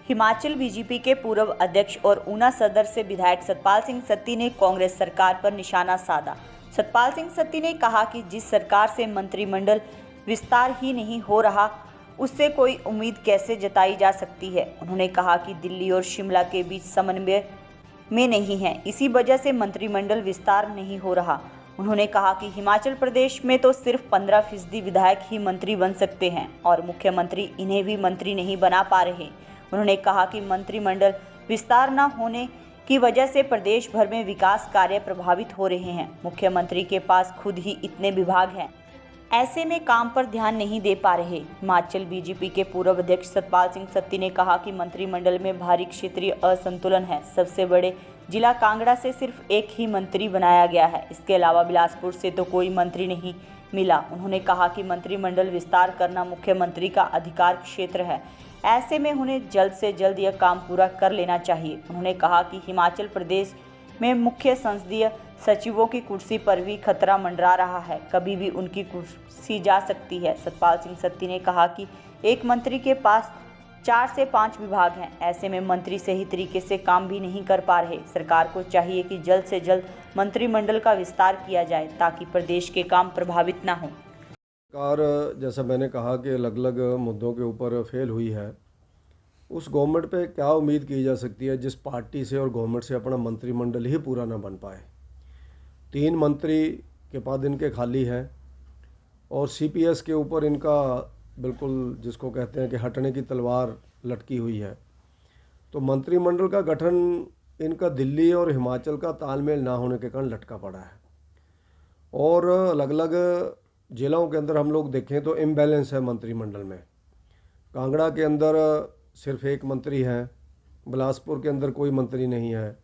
Himachal BJP के पूर्व अध्यक्ष और ऊना सदर से विधायक सतपाल सिंह सत्ती ने कांग्रेस सरकार पर निशाना साधा। सतपाल सिंह सत्ती ने कहा कि जिस सरकार से मंत्रिमंडल विस्तार ही नहीं हो रहा, उससे कोई उम्मीद कैसे जताई जा सकती है। उन्होंने कहा कि दिल्ली और शिमला के बीच समन्वय में नहीं है, इसी वजह से मंत्रिमंडल विस्तार नहीं हो रहा। उन्होंने कहा कि हिमाचल प्रदेश में तो सिर्फ 15% विधायक ही मंत्री बन सकते हैं और मुख्यमंत्री इन्हें भी मंत्री नहीं बना पा रहे। उन्होंने कहा कि मंत्रिमंडल विस्तार न होने की वजह से प्रदेश भर में विकास कार्य प्रभावित हो रहे हैं। मुख्यमंत्री के पास खुद ही इतने विभाग हैं, ऐसे में काम पर ध्यान नहीं दे पा रहे। हिमाचल बीजेपी के पूर्व अध्यक्ष सतपाल सिंह सत्ती ने कहा कि मंत्रिमंडल में भारी क्षेत्रीय असंतुलन है। सबसे बड़े जिला कांगड़ा से सिर्फ एक ही मंत्री बनाया गया है, इसके अलावा बिलासपुर से तो कोई मंत्री नहीं मिला। उन्होंने कहा कि मंत्रिमंडल विस्तार करना मुख्यमंत्री का अधिकार क्षेत्र है, ऐसे में उन्हें जल्द से जल्द यह काम पूरा कर लेना चाहिए। उन्होंने कहा कि हिमाचल प्रदेश में मुख्य संसदीय सचिवों की कुर्सी पर भी खतरा मंडरा रहा है, कभी भी उनकी कुर्सी जा सकती है। सतपाल सिंह सत्ती ने कहा कि एक मंत्री के पास 4 से 5 विभाग हैं, ऐसे में मंत्री सही तरीके से काम भी नहीं कर पा रहे। सरकार को चाहिए कि जल्द से जल्द मंत्रिमंडल का विस्तार किया जाए ताकि प्रदेश के काम प्रभावित ना हो। सरकार, जैसा मैंने कहा कि अलग अलग मुद्दों के ऊपर फेल हुई है, उस गवर्नमेंट पे क्या उम्मीद की जा सकती है जिस पार्टी से और गवर्नमेंट से अपना मंत्रिमंडल ही पूरा ना बन पाए। 3 मंत्री के पद इनके खाली हैं और सीपीएस के ऊपर इनका बिल्कुल जिसको कहते हैं कि हटने की तलवार लटकी हुई है। तो मंत्रिमंडल का गठन इनका दिल्ली और हिमाचल का तालमेल ना होने के कारण लटका पड़ा है और अलग अलग जिलों के अंदर हम लोग देखें तो इम्बैलेंस है मंत्रिमंडल में। कांगड़ा के अंदर सिर्फ एक मंत्री है, बिलासपुर के अंदर कोई मंत्री नहीं है।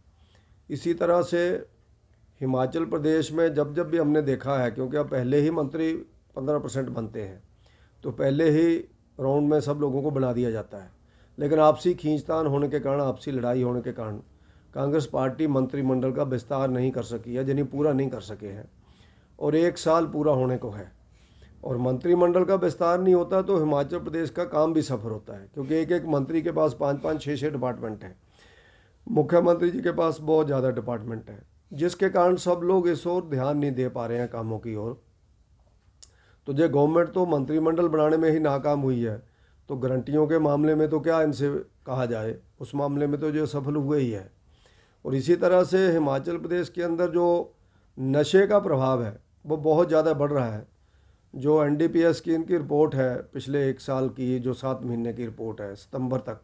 इसी तरह से हिमाचल प्रदेश में जब जब भी हमने देखा है, क्योंकि अब पहले ही मंत्री 15% बनते हैं तो पहले ही राउंड में सब लोगों को बना दिया जाता है, लेकिन आपसी खींचतान होने के कारण, आपसी लड़ाई होने के कारण कांग्रेस पार्टी मंत्रिमंडल का विस्तार नहीं कर सकी है, यानी पूरा नहीं कर सके हैं और 1 साल पूरा होने को है। और मंत्रिमंडल का विस्तार नहीं होता तो हिमाचल प्रदेश का काम भी सफ़र होता है, क्योंकि एक एक मंत्री के पास 5-5, 6-6 डिपार्टमेंट हैं। मुख्यमंत्री जी के पास बहुत ज़्यादा डिपार्टमेंट हैं, जिसके कारण सब लोग इस ओर ध्यान नहीं दे पा रहे हैं कामों की ओर। तो जो गवर्नमेंट तो मंत्रिमंडल बनाने में ही नाकाम हुई है, तो गारंटियों के मामले में तो क्या इनसे कहा जाए, उस मामले में तो जो सफल हुए ही है। और इसी तरह से हिमाचल प्रदेश के अंदर जो नशे का प्रभाव है वो बहुत ज़्यादा बढ़ रहा है। जो एनडीपीएस की इनकी रिपोर्ट है पिछले 1 साल की, जो 7 महीने की रिपोर्ट है, सितंबर तक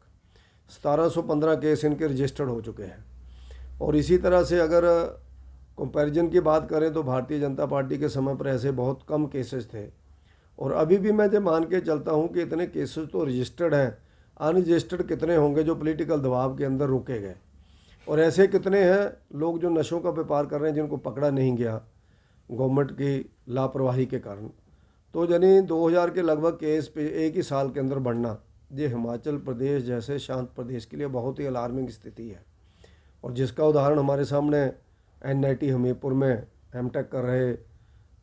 1715 केस इनके रजिस्टर्ड हो चुके हैं। और इसी तरह से अगर कंपैरिजन की बात करें तो भारतीय जनता पार्टी के समय पर ऐसे बहुत कम केसेस थे और अभी भी मैं जो मान के चलता हूं कि इतने केसेस तो रजिस्टर्ड हैं, अनरजिस्टर्ड कितने होंगे जो पॉलिटिकल दबाव के अंदर रोके गए, और ऐसे कितने हैं लोग जो नशों का व्यापार कर रहे हैं जिनको पकड़ा नहीं गया गवर्नमेंट की लापरवाही के कारण। तो यानी 2000 के लगभग केस पे 1 ही साल के अंदर बढ़ना, ये हिमाचल प्रदेश जैसे शांत प्रदेश के लिए बहुत ही अलार्मिंग स्थिति है। और जिसका उदाहरण हमारे सामने एनआईटी हमीरपुर में एमटेक कर रहे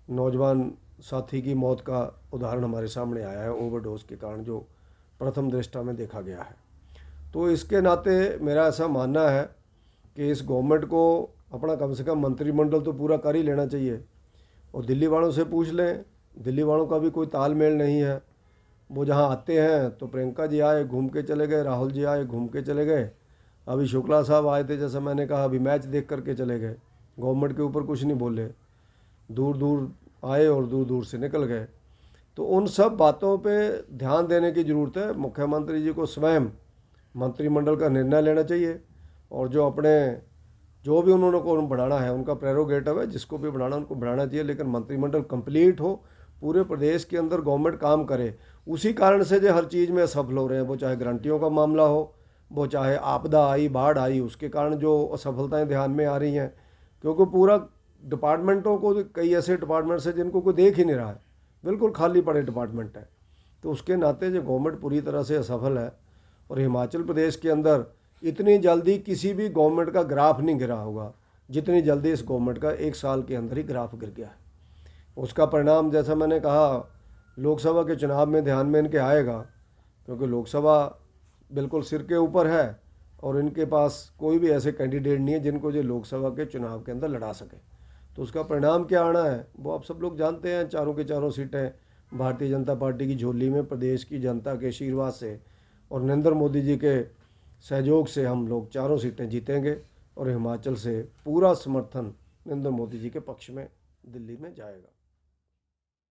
नौजवान साथी की मौत का उदाहरण हमारे सामने आया है, ओवरडोज के कारण, जो प्रथम दृष्टा में देखा गया है। तो इसके नाते मेरा ऐसा मानना है कि इस गवर्नमेंट को अपना कम से कम मंत्रिमंडल तो पूरा कर ही लेना चाहिए। और दिल्ली वालों से पूछ लें, दिल्ली वालों का भी कोई तालमेल नहीं है। वो जहाँ आते हैं तो प्रियंका जी आए घूम के चले गए, राहुल जी आए घूम के चले गए, अभी शुक्ला साहब आए थे, जैसा मैंने कहा अभी मैच देख करके चले गए, गवर्नमेंट के ऊपर कुछ नहीं बोले, दूर दूर आए और दूर दूर से निकल गए। तो उन सब बातों पे ध्यान देने की ज़रूरत है। मुख्यमंत्री जी को स्वयं मंत्रिमंडल का निर्णय लेना चाहिए और जो भी उन्होंने को बढ़ाना है उनका प्रेरोगेटिव है, जिसको भी बढ़ाना उनको बढ़ाना चाहिए, लेकिन मंत्रिमंडल कंप्लीट हो, पूरे प्रदेश के अंदर गवर्नमेंट काम करे। उसी कारण से जो हर चीज़ में असफल हो रहे हैं, वो चाहे गारंटियों का मामला हो, वो चाहे आपदा आई, बाढ़ आई, उसके कारण जो असफलताएं ध्यान में आ रही हैं, क्योंकि पूरा डिपार्टमेंटों को, कई ऐसे डिपार्टमेंट्स हैं जिनको कोई देख ही नहीं रहा है, बिल्कुल खाली पड़े डिपार्टमेंट हैं। तो उसके नाते जो गवर्नमेंट पूरी तरह से असफल है। और हिमाचल प्रदेश के अंदर इतनी जल्दी किसी भी गवर्नमेंट का ग्राफ नहीं गिरा होगा जितनी जल्दी इस गवर्नमेंट का 1 साल के अंदर ही ग्राफ गिर गया है। उसका परिणाम, जैसा मैंने कहा, लोकसभा के चुनाव में ध्यान में इनके आएगा, क्योंकि लोकसभा बिल्कुल सिर के ऊपर है और इनके पास कोई भी ऐसे कैंडिडेट नहीं है जिनको जो लोकसभा के चुनाव के अंदर लड़ा सके। तो उसका परिणाम क्या आना है वो आप सब लोग जानते हैं। चारों के चारों सीटें भारतीय जनता पार्टी की झोली में, प्रदेश की जनता के आशीर्वाद से और नरेंद्र मोदी जी के सहयोग से हम लोग चारों सीटें जीतेंगे और हिमाचल से पूरा समर्थन नरेंद्र मोदी जी के पक्ष में दिल्ली में जाएगा।